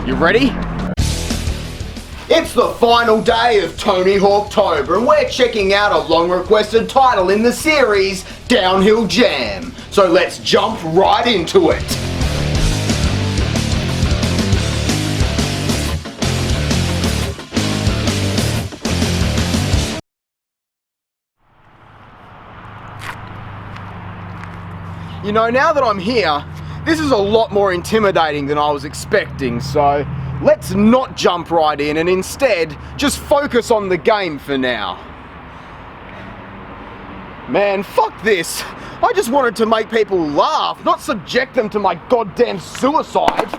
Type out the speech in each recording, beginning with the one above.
You ready? It's the final day of Tony Hawktober and we're checking out a long requested title in the series, Downhill Jam. So let's jump right into it. You know, now that I'm here, this is a lot more intimidating than I was expecting, so let's not jump right in and instead just focus on the game for now. Man, fuck this. I just wanted to make people laugh, not subject them to my goddamn suicide.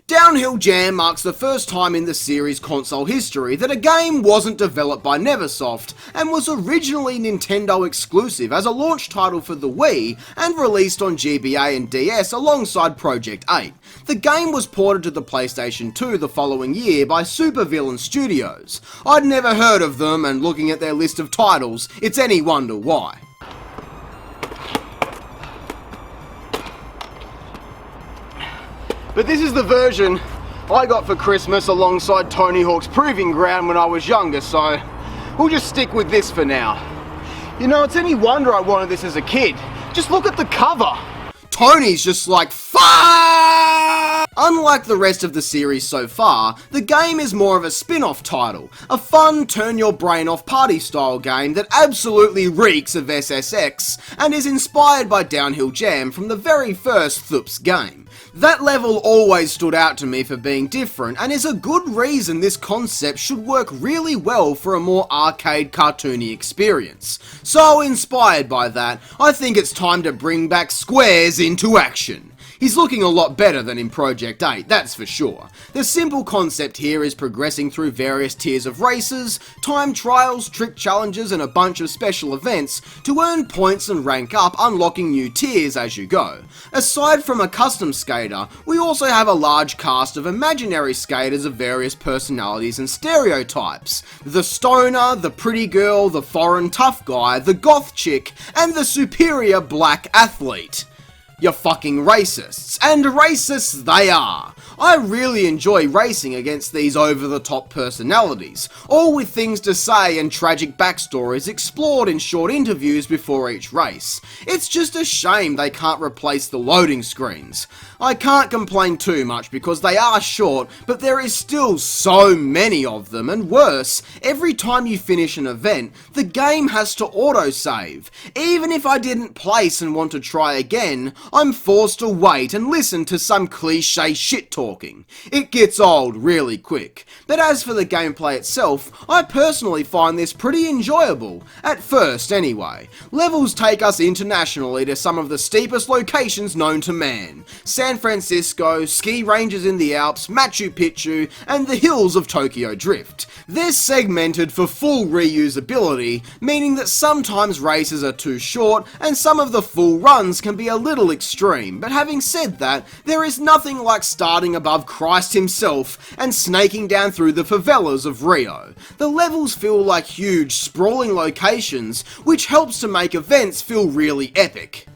Downhill Jam marks the first time in the series' console history that a game wasn't developed by Neversoft and was originally Nintendo exclusive as a launch title for the Wii and released on GBA and DS alongside Project 8. The game was ported to the PlayStation 2 the following year by Supervillain Studios. I'd never heard of them, and looking at their list of titles, it's any wonder why. But this is the version I got for Christmas alongside Tony Hawk's Proving Ground when I was younger, so we'll just stick with this for now. You know, it's any wonder I wanted this as a kid. Just look at the cover. Tony's just like, fuck! Unlike the rest of the series so far, the game is more of a spin-off title, a fun, turn-your-brain-off party-style game that absolutely reeks of SSX and is inspired by Downhill Jam from the very first Thups game. That level always stood out to me for being different and is a good reason this concept should work really well for a more arcade cartoony experience. So inspired by that, I think it's time to bring back Squares into action. He's looking a lot better than in Project 8, that's for sure. The simple concept here is progressing through various tiers of races, time trials, trick challenges and a bunch of special events to earn points and rank up, unlocking new tiers as you go. Aside from a custom skater, we also have a large cast of imaginary skaters of various personalities and stereotypes. The stoner, the pretty girl, the foreign tough guy, the goth chick, and the superior black athlete. You're fucking racists, and racists they are. I really enjoy racing against these over-the-top personalities, all with things to say and tragic backstories explored in short interviews before each race. It's just a shame they can't replace the loading screens. I can't complain too much because they are short, but there is still so many of them, and worse, every time you finish an event, the game has to autosave. Even if I didn't place and want to try again, I'm forced to wait and listen to some cliche shit talking. It gets old really quick. But as for the gameplay itself, I personally find this pretty enjoyable, at first anyway. Levels take us internationally to some of the steepest locations known to man. San Francisco, ski ranges in the Alps, Machu Picchu, and the hills of Tokyo Drift. They're segmented for full reusability, meaning that sometimes races are too short and some of the full runs can be a little extreme, but having said that, there is nothing like starting above Christ himself and snaking down through the favelas of Rio. The levels feel like huge, sprawling locations, which helps to make events feel really epic.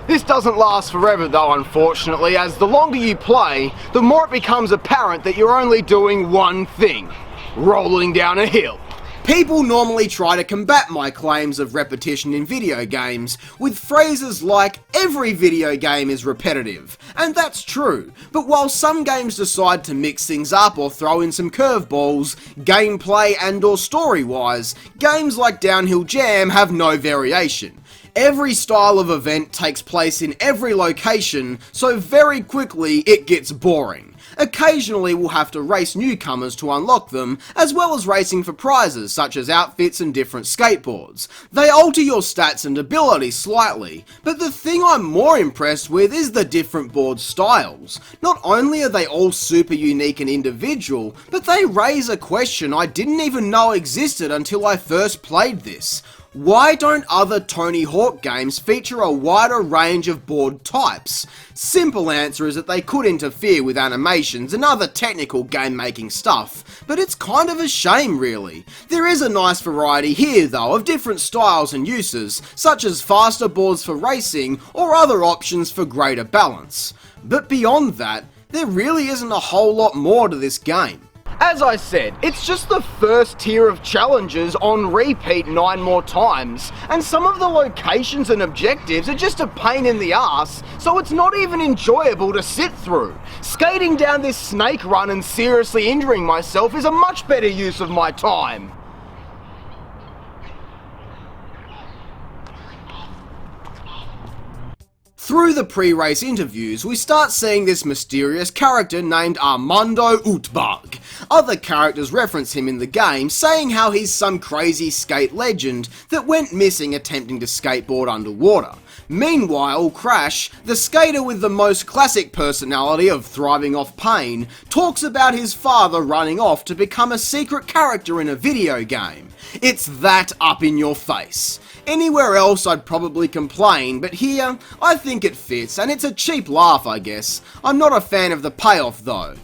This doesn't last forever though, unfortunately, as the longer you play, the more it becomes apparent that you're only doing one thing: rolling down a hill. People normally try to combat my claims of repetition in video games with phrases like, every video game is repetitive, and that's true, but while some games decide to mix things up or throw in some curveballs, gameplay and or story-wise, games like Downhill Jam have no variation. Every style of event takes place in every location, so very quickly it gets boring. Occasionally we'll have to race newcomers to unlock them, as well as racing for prizes such as outfits and different skateboards. They alter your stats and abilities slightly, but the thing I'm more impressed with is the different board styles. Not only are they all super unique and individual, but they raise a question I didn't even know existed until I first played this. Why don't other Tony Hawk games feature a wider range of board types? Simple answer is that they could interfere with animations and other technical game making stuff, but it's kind of a shame really. There is a nice variety here though of different styles and uses, such as faster boards for racing or other options for greater balance. But beyond that, there really isn't a whole lot more to this game. As I said, it's just the first tier of challenges on repeat 9 more times, and some of the locations and objectives are just a pain in the ass, so it's not even enjoyable to sit through. Skating down this snake run and seriously injuring myself is a much better use of my time. Through the pre-race interviews, we start seeing this mysterious character named Armando Utbach. Other characters reference him in the game, saying how he's some crazy skate legend that went missing attempting to skateboard underwater. Meanwhile, Crash, the skater with the most classic personality of thriving off pain, talks about his father running off to become a secret character in a video game. It's that up in your face. Anywhere else I'd probably complain, but here, I think it fits, and it's a cheap laugh I guess. I'm not a fan of the payoff though.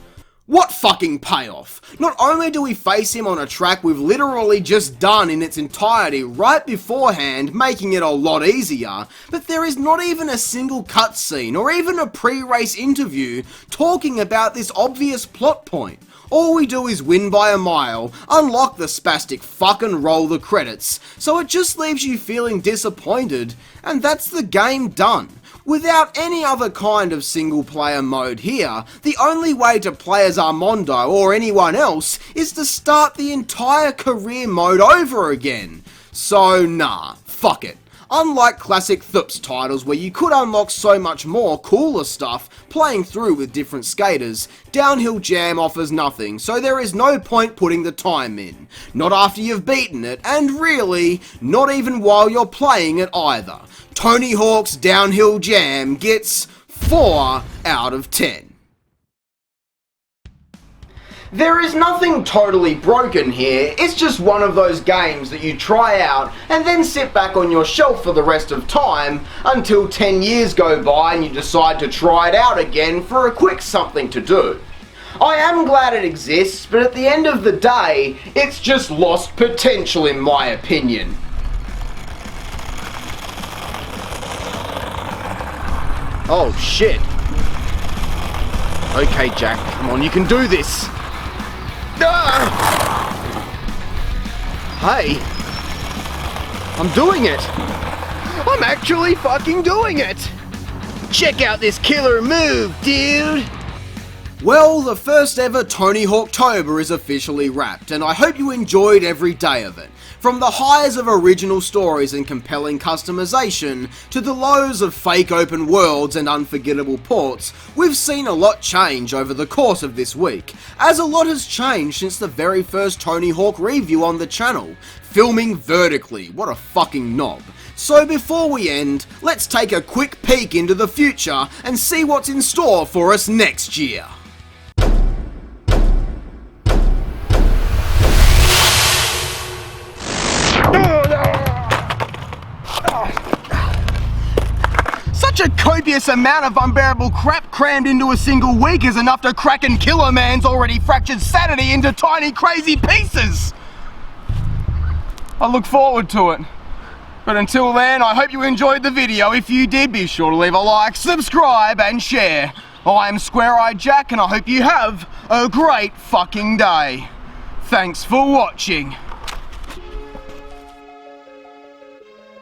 What fucking payoff? Not only do we face him on a track we've literally just done in its entirety right beforehand, making it a lot easier, but there is not even a single cutscene or even a pre-race interview talking about this obvious plot point. All we do is win by a mile, unlock the spastic fuck and roll the credits, so it just leaves you feeling disappointed, and that's the game done. Without any other kind of single player mode here, the only way to play as Armando or anyone else is to start the entire career mode over again. So nah, fuck it. Unlike classic Thups titles where you could unlock so much more cooler stuff playing through with different skaters, Downhill Jam offers nothing, so there is no point putting the time in. Not after you've beaten it, and really, not even while you're playing it either. Tony Hawk's Downhill Jam gets 4 out of 10. There is nothing totally broken here, it's just one of those games that you try out and then sit back on your shelf for the rest of time until 10 years go by and you decide to try it out again for a quick something to do. I am glad it exists, but at the end of the day, it's just lost potential in my opinion. Oh shit. Okay Jack, come on, you can do this. Hey, I'm doing it. I'm actually fucking doing it. Check out this killer move, dude. Well, the first ever Tony Hawktober is officially wrapped, and I hope you enjoyed every day of it. From the highs of original stories and compelling customization, to the lows of fake open worlds and unforgettable ports, we've seen a lot change over the course of this week, as a lot has changed since the very first Tony Hawk review on the channel. Filming vertically, what a fucking knob. So before we end, let's take a quick peek into the future and see what's in store for us next year. Such a copious amount of unbearable crap crammed into a single week is enough to crack and kill a man's already fractured sanity into tiny crazy pieces! I look forward to it. But until then, I hope you enjoyed the video. If you did, be sure to leave a like, subscribe and share. I am Square-Eyed Jack and I hope you have a great fucking day. Thanks for watching.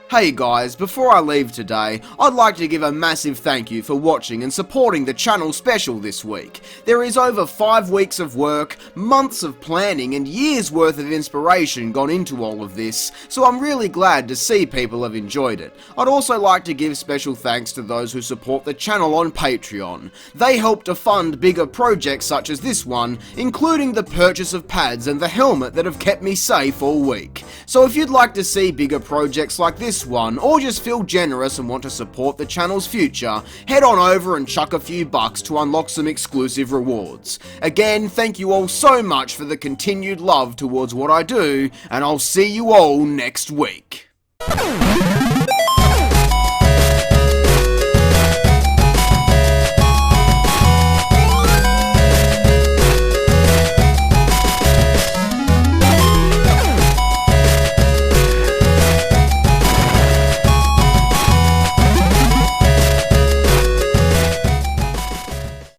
Hey guys, before I leave today, I'd like to give a massive thank you for watching and supporting the channel special this week. There is over 5 weeks of work, months of planning and years worth of inspiration gone into all of this, so I'm really glad to see people have enjoyed it. I'd also like to give special thanks to those who support the channel on Patreon. They help to fund bigger projects such as this one, including the purchase of pads and the helmet that have kept me safe all week. So if you'd like to see bigger projects like this one, or just feel generous and want to support the channel's future, head on over and chuck a few bucks to unlock some exclusive rewards. Again, thank you all so much for the continued love towards what I do, and I'll see you all next week. it.